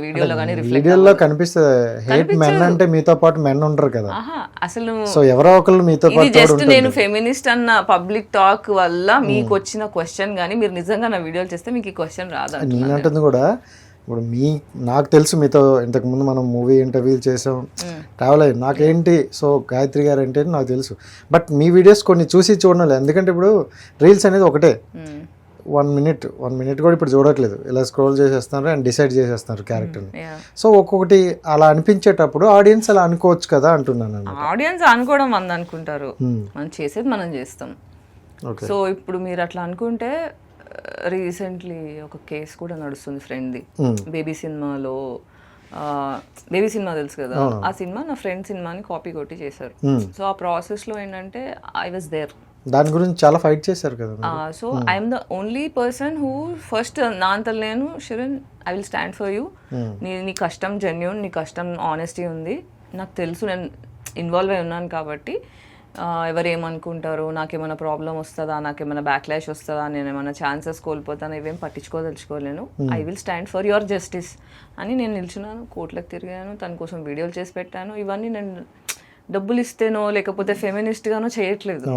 వీడియోలో కానీ వీడియోలో కనిపిస్తుంది హేట్ మెన్ అంటే మీతో పాటు మెన్ ఉంటారు కదా, అసలు సో ఎవరో ఒకళ్ళు మీతో ఇది పాటు జస్ట్ నేను ఫెమినిస్ట్ అన్న పబ్లిక్ టాక్ వల్ల మీకు వచ్చిన క్వశ్చన్ కానీ మీరు నిజంగా నా వీడియోలు చేస్తే మీకు ఈ క్వశ్చన్ రాదు. నేనంటుంది కూడా ఇప్పుడు నాకు తెలుసు మీతో ఇంతకుముందు మనం మూవీ ఇంటర్వ్యూలు చేసాం, ట్రావెల్ అయ్యి నాకేంటి, సో గాయత్రి గారు ఏంటి అని నాకు తెలుసు. బట్ మీ వీడియోస్ కొన్ని చూసి చూడడం, ఎందుకంటే ఇప్పుడు రీల్స్ అనేది ఒకటే, 1 minute కూడా ఇప్పుడు చూడట్లేదు, ఇలా స్క్రోల్ చేసేస్తున్నారు అండ్ డిసైడ్ చేసేస్తున్నారు క్యారెక్టర్ని. సో ఒక్కొక్కటి అలా అనిపించేటప్పుడు ఆడియన్స్ అలా అనుకోవచ్చు కదా అంటున్నాను. ఆడియన్స్ అనుకోవడం వంద అనుకుంటారు, మనం చేసేది మనం చేస్తాం. సో ఇప్పుడు మీరు అట్లా అనుకుంటే, రీసెంట్లీ ఒక కేసు కూడా నడుస్తుంది ఫ్రెండ్ది, బేబీ సినిమాలో. బేబీ సినిమా తెలుసు కదా, ఆ సినిమా నా ఫ్రెండ్ సినిమాని కాపీ కొట్టి చేశారు. సో ఆ ప్రాసెస్లో ఏంటంటే ఐ వాజ్ దేర్, దాని గురించి చాలా ఫైట్ చేశారు కదా. So I'm the only person who first నా అంతలో నేను Shirin I will stand for you. నీ కష్టం జెన్యూన్, నీ కష్టం ఆనెస్టీ ఉంది, నాకు తెలుసు, నేను ఇన్వాల్వ్ అయి ఉన్నాను కాబట్టి ఎవరు ఏమనుకుంటారు, నాకేమైనా ప్రాబ్లం వస్తుందా, నాకేమైనా బ్యాక్లాష్ వస్తుందా, నేను ఏమైనా ఛాన్సెస్ కోల్పోతాను, ఇవేం పట్టించుకోదలుచుకోలేను. I will stand for your justice అని నేను నిల్చున్నాను, కోర్టులకు తిరిగాను, తన కోసం వీడియోలు చేసి పెట్టాను. ఇవన్నీ నేను డబ్బులు ఇస్తేనో లేకపోతే ఫెమినిస్ట్గానో చేయట్లేదు.